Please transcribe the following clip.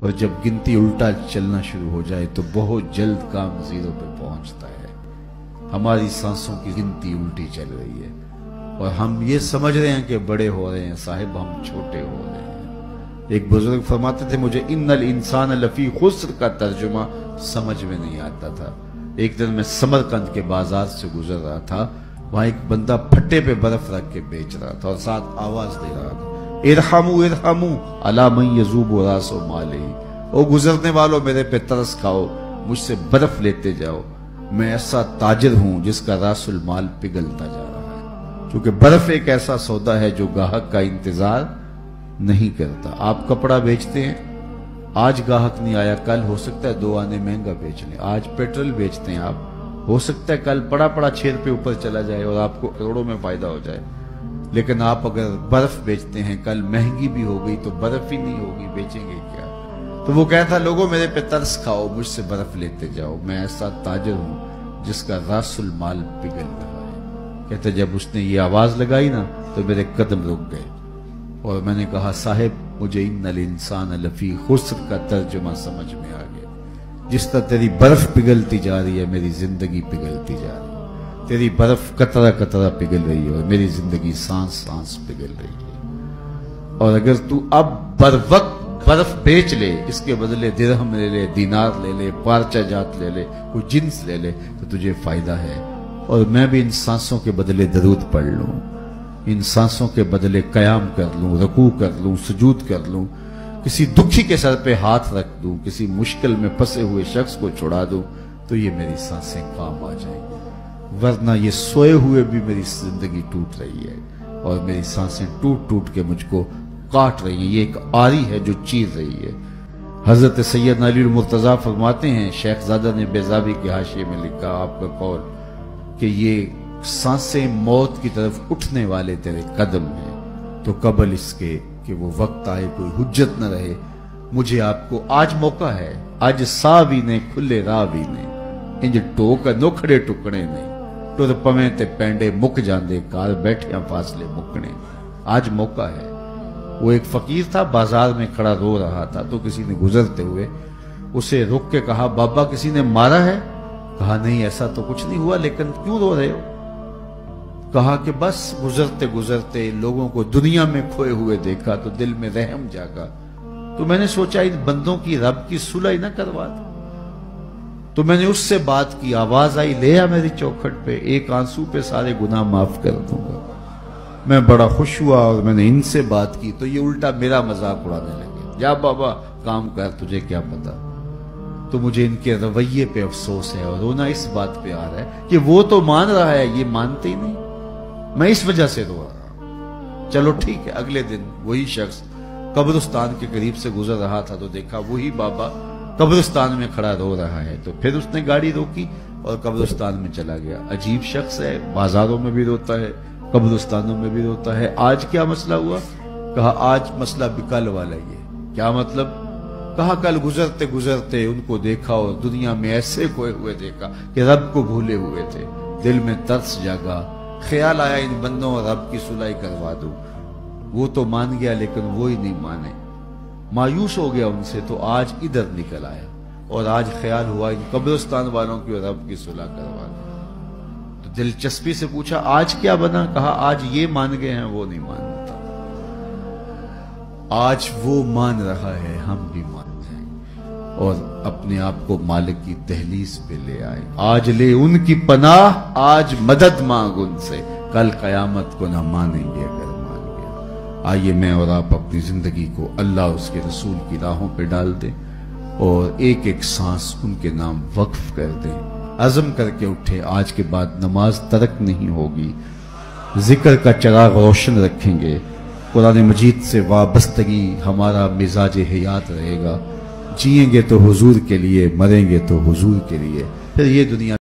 اور जब गिनती उल्टा चलना शुरू हो जाए तो बहुत जल्द काम जीरो पे पहुंचता है। हमारी सांसों की गिनती उल्टी चल रही है और हम ये समझ रहे हैं कि बड़े हो रहे हैं, साहिब हम छोटे हो रहे हैं। एक बुजुर्ग फरमाते थे, मुझे इन्नल इंसान लफी खुस्र का तर्जुमा समझ में नहीं आता था। एक दिन मैं समरकंद के बाजार से गुजर रहा था, वहां एक बंदा फट्टे पे बर्फ रख के बेच रहा था और साथ आवाज दे रहा था, इरहमू इरहमू अला मन यजूबु रासो माले। ओ गुजरने वालों, मेरे पे तरस खाओ, मुझसे बर्फ लेते जाओ। मैं ऐसा ताजिर हूं जिसका रासुल माल पिघलता जा रहा है, क्योंकि बर्फ एक ऐसा सौदा है जो ग्राहक का इंतजार नहीं करता। आप कपड़ा बेचते हैं, आज ग्राहक नहीं आया, कल हो सकता है 2 आने महंगा बेच लें। आज पेट्रोल बेचते हैं आप, हो सकता है कल पड़ा छेर पे ऊपर चला जाए और आपको करोड़ों में फायदा हो जाए। लेकिन आप अगर बर्फ बेचते हैं, कल महंगी भी हो गई तो बर्फ ही नहीं होगी, बेचेंगे क्या? तो वो कहता, लोगों मेरे पे तरस खाओ, मुझसे बर्फ लेते जाओ। मैं ऐसा ताजिर हूं जिसका रासुल माल पिघल रहा है। कहते जब उसने ये आवाज लगाई ना तो मेरे कदम रुक गए और मैंने कहा, साहिब मुझे इन्नल इंसान लफी खुस्र का तर्जुमा समझ में आ गया। जिस तरह तेरी बर्फ पिघलती जा रही है, मेरी जिंदगी पिघलती जा रही है। तेरी बर्फ कतरा कतरा पिघल रही है और मेरी जिंदगी सांस सांस पिघल रही है। और अगर तू अब बर वक्त बर्फ बेच ले, इसके बदले दिरहम ले ले, दीनार ले ले, पारचा जात ले ले, कोई जिन्स ले ले, तो तुझे फायदा है। और मैं भी इन सांसों के बदले दरूद पढ़ लूं, इन सांसों के बदले कयाम कर लूं, रुकू कर लूं, सुजूद कर लूं, किसी दुखी के सर पे हाथ रख दूं, किसी मुश्किल में फंसे हुए शख्स को छुड़ा दूं, तो ये मेरी सांसें काम आ जाएंगी। वरना ये सोए हुए भी मेरी जिंदगी टूट रही है और मेरी सांसें टूट टूट के मुझको काट रही हैं। ये एक आरी है जो चीर रही है। हजरत सैयद अली मुर्तजा फरमाते हैं, शेखजादा ने बेजाबी के हाशिए में लिखा आपका कौल कि ये सांसें मौत की तरफ उठने वाले तेरे कदम हैं, तो कबल इसके कि वो वक्त आए कोई हुज्जत न रहे। मुझे आपको आज मौका है, आज सा भी ने खुले राह भी ने, इंज टोक नोखड़े टुकड़े ने, टुर पवें ते पैंडे मुक जांदे, कार बैठिया फासले मुकने। आज मौका है। वो एक फकीर था, बाजार में खड़ा रो रहा था, तो किसी ने गुजरते हुए उसे रोक के कहा, बाबा किसी ने मारा है? कहा नहीं, ऐसा तो कुछ नहीं हुआ, लेकिन क्यों रो रहे हो? कहा कि बस गुजरते गुजरते लोगों को दुनिया में खोए हुए देखा तो दिल में रहम जागा, तो मैंने सोचा इन बंदों की रब की सुलह न करवा दो। तो मैंने उससे बात की, आवाज आई, ले आ मेरी चौखट पे, एक आंसू पे सारे गुनाह माफ कर दूंगा। मैं बड़ा खुश हुआ और मैंने इनसे बात की तो ये उल्टा मेरा मजाक उड़ाने लगे, जा बाबा काम कर, तुझे क्या पता। तो मुझे इनके रवैये पे अफसोस है और रोना इस बात पे आ रहा है कि वो तो मान रहा है, ये मानते ही नहीं। मैं इस वजह से रो रहा हूं। चलो ठीक है। अगले दिन वही शख्स कब्रिस्तान के करीब से गुजर रहा था तो देखा वही बाबा कब्रिस्तान में खड़ा रो रहा है, तो फिर उसने गाड़ी रोकी और कब्रिस्तान में चला गया। अजीब शख्स है, बाजारों में भी रोता है, कब्रिस्तानों में भी रोता है। आज क्या मसला हुआ? कहा आज मसला भी कल वाला ही है। क्या मतलब? कहा कल गुजरते गुजरते उनको देखा और दुनिया में ऐसे खोए हुए देखा कि रब को भूले हुए थे। दिल में तरस जागा, ख्याल आया इन बंदों और रब की सुलह करवा दूं। वो तो मान गया लेकिन वो ही नहीं माने, मायूस हो गया उनसे, तो आज इधर निकल आया और आज ख्याल हुआ इन कब्रिस्तान वालों की और रब की सुलह करवा दूं। तो दिलचस्पी से पूछा आज क्या बना? कहा आज ये मान गए हैं, वो नहीं मानता। आज वो मान रहा है, हम भी मान जाएंगे और अपने आप को मालिक की दहलीज पे ले आए। आज ले उनकी पनाह, आज मदद मांग उनसे, कल कयामत को ना मानेंगे अगर मान गया। आइए मैं और आप अपनी जिंदगी को अल्लाह उसके रसूल की राहों पे डाल दें और एक एक सांस उनके नाम वक्फ कर दें। अज़म करके उठे, आज के बाद नमाज तर्क नहीं होगी, जिक्र का चिराग रोशन रखेंगे, कुरान मजीद से वाबस्तगी हमारा मिजाज हयात रहेगा। जिएंगे तो हुजूर के लिए, मरेंगे तो हुजूर के लिए। फिर ये दुनिया